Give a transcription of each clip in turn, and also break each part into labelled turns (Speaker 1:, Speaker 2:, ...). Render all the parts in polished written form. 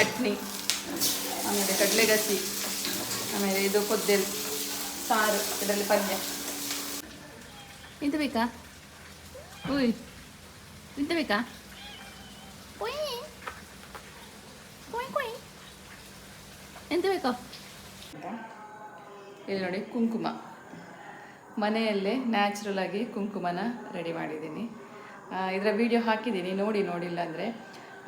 Speaker 1: ಚಟ್ನಿ, ಆಮೇಲೆ ಕಡಲೆಗಸಿ, ಆಮೇಲೆ ಇದು ಕೊದ್ದೆಲ್ ಸಾರು, ಇದರಲ್ಲಿ ಪಲ್ಯ. ಇಂತ ಬೇಕಾ? ಓಯ್ ಇಂತ ಬೇಕಾ? ಎಂತ ಬೇಕಾ? ಇಲ್ಲಿ ನೋಡಿ ಕುಂಕುಮ, ಮನೆಯಲ್ಲೇ ನ್ಯಾಚುರಲ್ ಆಗಿ ಕುಂಕುಮನ ರೆಡಿ ಮಾಡಿದ್ದೀನಿ. ಇದರ ವಿಡಿಯೋ ಹಾಕಿದ್ದೀನಿ, ನೋಡಿಲ್ಲ ಅಂದರೆ.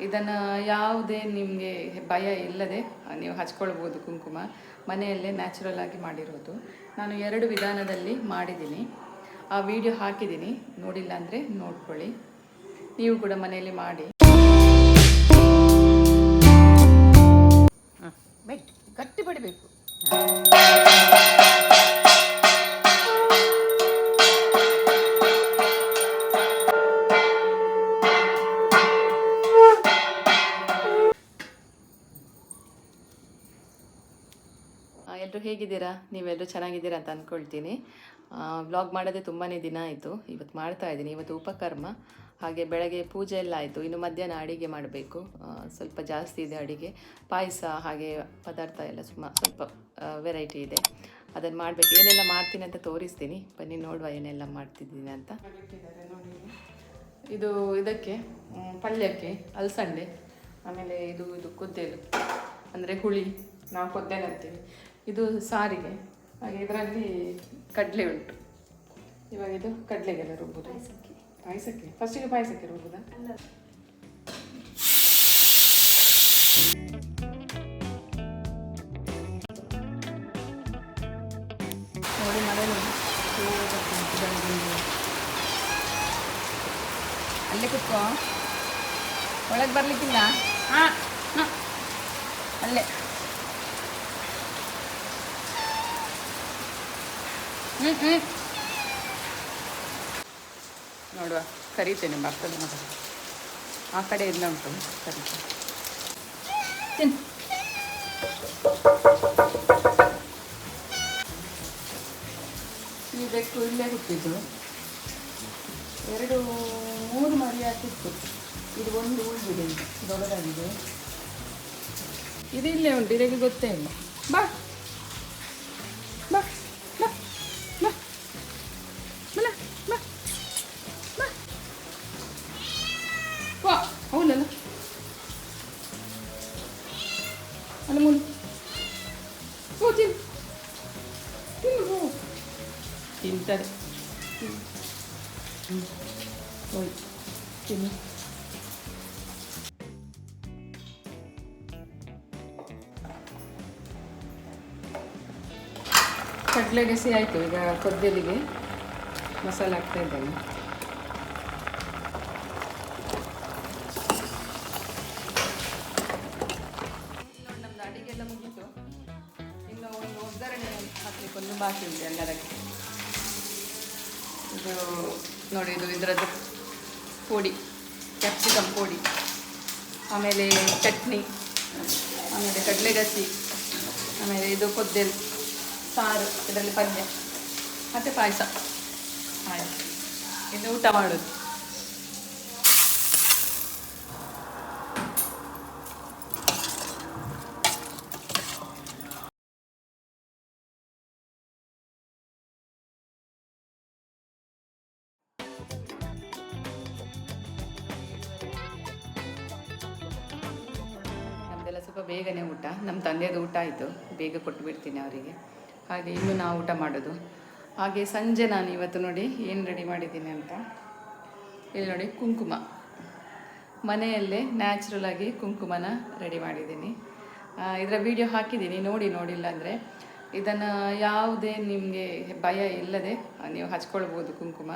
Speaker 1: ಇದನ್ನು ಯಾವುದೇ ನಿಮಗೆ ಭಯ ಇಲ್ಲದೆ ನೀವು ಹಚ್ಕೊಳ್ಬೋದು. ಕುಂಕುಮ ಮನೆಯಲ್ಲೇ ನ್ಯಾಚುರಲ್ ಆಗಿ ಮಾಡಿರೋದು. ನಾನು 2 ವಿಧಾನದಲ್ಲಿ ಮಾಡಿದ್ದೀನಿ, ಆ ವಿಡಿಯೋ ಹಾಕಿದ್ದೀನಿ. ನೋಡಿಲ್ಲ ಅಂದರೆ ನೋಡ್ಕೊಳ್ಳಿ, ನೀವು ಕೂಡ ಮನೆಯಲ್ಲಿ ಮಾಡಿ. ಗಟ್ಟಿ ಬಡಿಬೇಕು. ಎಲ್ಲರೂ ಹೇಗಿದ್ದೀರಾ? ನೀವೆಲ್ಲರೂ ಚೆನ್ನಾಗಿದ್ದೀರಾ ಅಂತ ಅಂದ್ಕೊಳ್ತೀನಿ. ವ್ಲಾಗ್ ಮಾಡೋದೇ ತುಂಬಾ ದಿನ ಆಯಿತು. ಇವತ್ತು ಮಾಡ್ತಾ ಇದ್ದೀನಿ. ಇವತ್ತು ಉಪಕರ್ಮ, ಹಾಗೆ ಬೆಳಗ್ಗೆ ಪೂಜೆ ಎಲ್ಲ ಆಯಿತು. ಇನ್ನು ಮಧ್ಯಾಹ್ನ ಅಡುಗೆ ಮಾಡಬೇಕು. ಸ್ವಲ್ಪ ಜಾಸ್ತಿ ಇದೆ ಅಡುಗೆ, ಪಾಯಸ ಹಾಗೆ ಪದಾರ್ಥ ಎಲ್ಲ ಸ್ವಲ್ಪ ವೆರೈಟಿ ಇದೆ. ಅದನ್ನು ಮಾಡಬೇಕು. ಏನೆಲ್ಲ ಮಾಡ್ತೀನಿ ಅಂತ ತೋರಿಸ್ತೀನಿ, ಬನ್ನಿ ನೋಡುವ ಏನೆಲ್ಲ ಮಾಡ್ತಿದ್ದೀನಿ ಅಂತ. ಇದು ಇದಕ್ಕೆ ಪಲ್ಯಕ್ಕೆ ಅಲಸಂಡೆ, ಆಮೇಲೆ ಇದು ಕೊದ್ದೆಲು ಅಂದರೆ ಹುಳಿ, ನಾವು ಕೊದ್ದೆಲು ಅಂತೀವಿ. ಇದು ಸಾರಿಗೆ, ಹಾಗೆ ಇದರಲ್ಲಿ ಕಡಲೆ ಉಂಟು. ಇವಾಗ ಇದು ಕಡಲೆಗೆಲ್ಲ ರುಬ್ಬೋದು. ಪಾಯಸಕ್ಕೆ ಫಸ್ಟಿಗೆ ಪಾಯಸಕ್ಕೆ ರುಬ್ಬೋದಾ? ನೋಡಿ ಮಳೆ ನೋಡಿ, ಅಲ್ಲೇ ಕುತ್ಕೋ, ಒಳಗೆ ಬರಲಿಕ್ಕಿಲ್ಲ. ಹಾಂ ಅಲ್ಲೇ ನೋಡುವ, ಕರೀತೇನೆ, ಬರ್ತದೆ ಮಗ. ಆ ಕಡೆಯಿಂದ ಉಂಟು, ಕರೀತೇನೆ. ಈ ಬೆಕ್ಕು ಇಲ್ಲೇ ಹುಟ್ಟಿದ್ದು. 2-3 ಮರಿ ಹಾಕಿತ್ತು. ಇದು ಒಂದು ಉಳಿದಿದೆ, ದೊಡ್ಡದಾಗಿದೆ. ಇದು ಇಲ್ಲೇ ಉಂಟು, ಇದಕ್ಕೆ ಗೊತ್ತೇ ಇಲ್ಲ. ಬಾ ಬಾ ಬಾ ಬಾ ಬಲ ಬಾ ಬಾ. ವಾ ಹೌದಲ್ಲ, ಅಲ್ಲ ಮುಳು. ಓ ತಿನ್ನು ತಿನ್ನು, ತಿಂತಾರೆ. ಹೋಯ್ತು, ತಿನ್ನು. ಕಡಲೆಗೆಸಿ ಆಯಿತು. ಈಗ ಕೊದ್ದೆಲಿಗೆ ಮಸಾಲೆ ಹಾಕ್ತಾ ಇದ್ದೇನೆ. ನಮ್ಮದು ಅಡಿಗೆಲ್ಲ ಮುಗೀತು. ಇನ್ನು ಒಂದು ಒಗ್ಗರಣೆ ಹಾಕಲಿಕ್ಕೆ ಒಂದು ಬಾಕಿ ಉಂಟು ಎಲ್ಲದಕ್ಕೆ. ಇದು ನೋಡಿ, ಇದರದ್ದು ಪುಡಿ, ಕ್ಯಾಪ್ಸಿಕಮ್ ಪುಡಿ, ಆಮೇಲೆ ಚಟ್ನಿ, ಆಮೇಲೆ ಕಡಲೆಗಸಿ, ಆಮೇಲೆ ಇದು ಕೊದ್ದೆಲ್ ಸಾರು, ಇದರಲ್ಲಿ ಪಲ್ಯ ಮತ್ತು ಪಾಯಸ. ಆಯಿತು, ಇನ್ನು ಊಟ ಮಾಡೋದು. ನಮ್ಮದೆಲ್ಲ ಸ್ವಲ್ಪ ಬೇಗನೆ ಊಟ. ನಮ್ಮ ತಂದೆಯದು ಊಟ ಆಯಿತು, ಬೇಗ ಕೊಟ್ಟು ಬಿಡ್ತೀನಿ ಅವರಿಗೆ. ಹಾಗೆ ಇನ್ನು ನಾವು ಊಟ ಮಾಡೋದು. ಹಾಗೆ ಸಂಜೆ ನಾನು ಇವತ್ತು ನೋಡಿ ಏನು ರೆಡಿ ಮಾಡಿದ್ದೀನಿ ಅಂತ. ಇಲ್ಲಿ ನೋಡಿ, ಕುಂಕುಮ, ಮನೆಯಲ್ಲೇ ನ್ಯಾಚುರಲ್ ಆಗಿ ಕುಂಕುಮನ ರೆಡಿ ಮಾಡಿದ್ದೀನಿ. ಇದರ ವಿಡಿಯೋ ಹಾಕಿದ್ದೀನಿ, ನೋಡಿಲ್ಲ ಅಂದರೆ. ಇದನ್ನು ಯಾವುದೇ ನಿಮಗೆ ಭಯ ಇಲ್ಲದೆ ನೀವು ಹಚ್ಕೊಳ್ಬೋದು. ಕುಂಕುಮ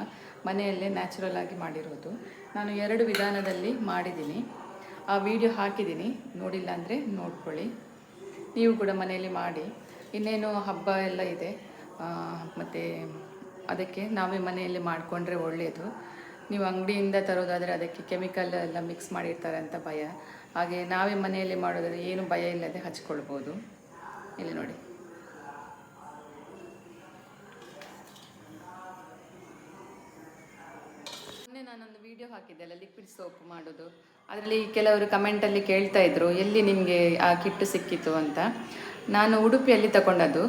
Speaker 1: ಮನೆಯಲ್ಲೇ ನ್ಯಾಚುರಲ್ ಆಗಿ ಮಾಡಿರೋದು. ನಾನು 2 ವಿಧಾನದಲ್ಲಿ ಮಾಡಿದ್ದೀನಿ, ಆ ವಿಡಿಯೋ ಹಾಕಿದ್ದೀನಿ. ನೋಡಿಲ್ಲ ಅಂದರೆ ನೋಡ್ಕೊಳ್ಳಿ, ನೀವು ಕೂಡ ಮನೆಯಲ್ಲಿ ಮಾಡಿ. ಇನ್ನೇನು ಹಬ್ಬ ಎಲ್ಲ ಇದೆ, ಮತ್ತು ಅದಕ್ಕೆ ನಾವೇ ಮನೆಯಲ್ಲಿ ಮಾಡಿಕೊಂಡ್ರೆ ಒಳ್ಳೆಯದು. ನೀವು ಅಂಗಡಿಯಿಂದ ತರೋದಾದರೆ ಅದಕ್ಕೆ ಕೆಮಿಕಲ್ ಎಲ್ಲ ಮಿಕ್ಸ್ ಮಾಡಿರ್ತಾರೆ ಅಂತ ಭಯ. ಹಾಗೆ ನಾವೇ ಮನೆಯಲ್ಲಿ ಮಾಡೋದಾದರೆ ಏನು ಭಯ ಇಲ್ಲದೆ ಹಚ್ಕೊಳ್ಬೋದು. ಇಲ್ಲಿ ನೋಡಿ, ಮೊನ್ನೆ ನಾನೊಂದು ವಿಡಿಯೋ ಹಾಕಿದ್ದೆಲ್ಲ ಲಿಕ್ವಿಡ್ ಸೋಪ್ ಮಾಡೋದು. ಅದರಲ್ಲಿ ಕೆಲವರು ಕಮೆಂಟಲ್ಲಿ ಕೇಳ್ತಾ ಇದ್ರು ಎಲ್ಲಿ ನಿಮಗೆ ಆ ಕಿಟ್ಟು ಸಿಕ್ಕಿತು ಅಂತ. ನಾನು ಉಡುಪಿಯಲ್ಲಿ ತಗೊಂಡದ್ದು.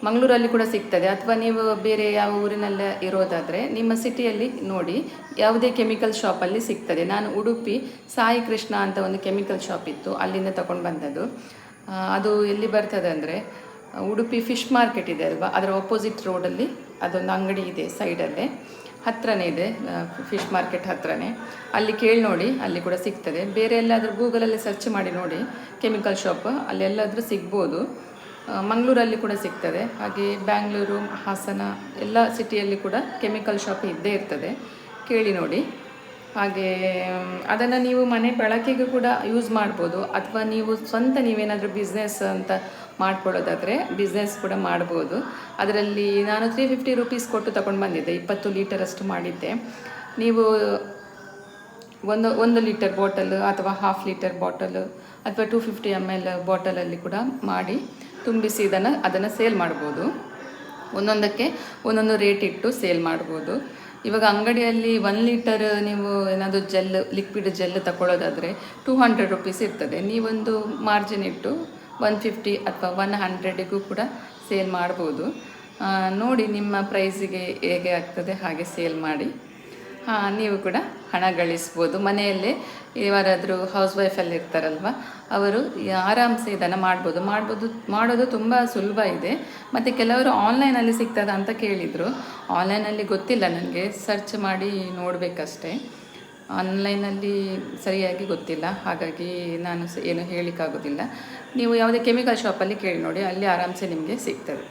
Speaker 1: ಮಂಗಳೂರಲ್ಲಿ ಕೂಡ ಸಿಗ್ತದೆ, ಅಥವಾ ನೀವು ಬೇರೆ ಯಾವ ಊರಿನಲ್ಲ ಇರೋದಾದರೆ ನಿಮ್ಮ ಸಿಟಿಯಲ್ಲಿ ನೋಡಿ ಯಾವುದೇ ಕೆಮಿಕಲ್ ಶಾಪಲ್ಲಿ ಸಿಗ್ತದೆ. ನಾನು ಉಡುಪಿ ಸಾಯಿ ಕೃಷ್ಣ ಅಂತ ಒಂದು ಕೆಮಿಕಲ್ ಶಾಪ್ ಇತ್ತು, ಅಲ್ಲಿಂದ ತಗೊಂಡು ಬಂದದ್ದು. ಅದು ಎಲ್ಲಿ ಬರ್ತದೆ ಅಂದರೆ ಉಡುಪಿ ಫಿಶ್ ಮಾರ್ಕೆಟ್ ಇದೆ ಅಲ್ವಾ, ಅದರ ಆಪೋಸಿಟ್ ರೋಡಲ್ಲಿ ಅದೊಂದು ಅಂಗಡಿ ಇದೆ, ಸೈಡಲ್ಲೇ ಹತ್ತಿರನೇ ಇದೆ, ಫಿಶ್ ಮಾರ್ಕೆಟ್ ಹತ್ತಿರನೇ. ಅಲ್ಲಿ ಕೇಳಿ ನೋಡಿ, ಅಲ್ಲಿ ಕೂಡ ಸಿಗ್ತದೆ. ಬೇರೆ ಎಲ್ಲಾದರೂ ಗೂಗಲಲ್ಲಿ ಸರ್ಚ್ ಮಾಡಿ ನೋಡಿ ಕೆಮಿಕಲ್ ಶಾಪ್, ಅಲ್ಲೆಲ್ಲಾದರೂ ಸಿಗ್ಬೋದು. ಮಂಗಳೂರಲ್ಲಿ ಕೂಡ ಸಿಗ್ತದೆ, ಹಾಗೆ ಬ್ಯಾಂಗ್ಳೂರು, ಹಾಸನ ಎಲ್ಲ ಸಿಟಿಯಲ್ಲಿ ಕೂಡ ಕೆಮಿಕಲ್ ಶಾಪ್ ಇದ್ದೇ ಇರ್ತದೆ, ಕೇಳಿ ನೋಡಿ. ಹಾಗೆ ಅದನ್ನು ನೀವು ಮನೆ ಬಳಕೆಗೂ ಕೂಡ ಯೂಸ್ ಮಾಡ್ಬೋದು, ಅಥವಾ ನೀವು ಸ್ವಂತ ನೀವೇನಾದರೂ ಬಿಸ್ನೆಸ್ ಅಂತ ಮಾಡ್ಕೊಳ್ಳೋದಾದರೆ ಬಿಸ್ನೆಸ್ ಕೂಡ ಮಾಡ್ಬೋದು. ಅದರಲ್ಲಿ ನಾನು 350 ರೂಪೀಸ್ ಕೊಟ್ಟು ತಗೊಂಡು ಬಂದಿದ್ದೆ, 20 ಲೀಟರಷ್ಟು ಮಾಡಿದ್ದೆ. ನೀವು ಒಂದು ಲೀಟರ್ ಬಾಟಲ್ ಅಥವಾ 1/2 ಲೀಟರ್ ಬಾಟಲ್ ಅಥವಾ 250 ml ಬಾಟಲಲ್ಲಿ ಕೂಡ ಮಾಡಿ ತುಂಬಿಸಿ ಅದನ್ನು ಸೇಲ್ ಮಾಡ್ಬೋದು. ಒಂದೊಂದಕ್ಕೆ ಒಂದೊಂದು ರೇಟ್ ಇಟ್ಟು ಸೇಲ್ ಮಾಡ್ಬೋದು. ಇವಾಗ ಅಂಗಡಿಯಲ್ಲಿ 1 ಲೀಟರ್ ನೀವು ಏನಾದರೂ ಲಿಕ್ವಿಡ್ ಜೆಲ್ ತಗೊಳ್ಳೋದಾದರೆ 200 ರೂಪೀಸ್ ಇರ್ತದೆ. ನೀವೊಂದು ಮಾರ್ಜಿನ್ ಇಟ್ಟು 150 ಅಥವಾ 100ಗೂ ಕೂಡ ಸೇಲ್ ಮಾಡ್ಬೋದು. ನೋಡಿ ನಿಮ್ಮ ಪ್ರೈಸಿಗೆ ಹೇಗೆ ಆಗ್ತದೆ ಹಾಗೆ ಸೇಲ್ ಮಾಡಿ. ನೀವು ಕೂಡ ಹಣ ಗಳಿಸ್ಬೋದು. ಮನೆಯಲ್ಲೇ ಯಾರಾದರೂ ಹೌಸ್ ವೈಫಲ್ಲಿ ಇರ್ತಾರಲ್ವ, ಅವರು ಆರಾಮ್ಸೆ ಇದನ್ನು ಮಾಡೋದು ತುಂಬ ಸುಲಭ ಇದೆ. ಮತ್ತು ಕೆಲವರು ಆನ್ಲೈನಲ್ಲಿ ಸಿಗ್ತದ ಅಂತ ಕೇಳಿದರು. ಆನ್ಲೈನಲ್ಲಿ ಗೊತ್ತಿಲ್ಲ ನನಗೆ, ಸರ್ಚ್ ಮಾಡಿ ನೋಡಬೇಕಷ್ಟೇ. ಆನ್ಲೈನಲ್ಲಿ ಸರಿಯಾಗಿ ಗೊತ್ತಿಲ್ಲ, ಹಾಗಾಗಿ ನಾನು ಏನು ಹೇಳಲಿಕ್ಕಾಗೋದಿಲ್ಲ. ನೀವು ಯಾವುದೇ ಕೆಮಿಕಲ್ ಶಾಪಲ್ಲಿ ಕೇಳಿ ನೋಡಿ, ಅಲ್ಲಿ ಆರಾಮ್ಸೆ ನಿಮಗೆ ಸಿಗ್ತದೆ.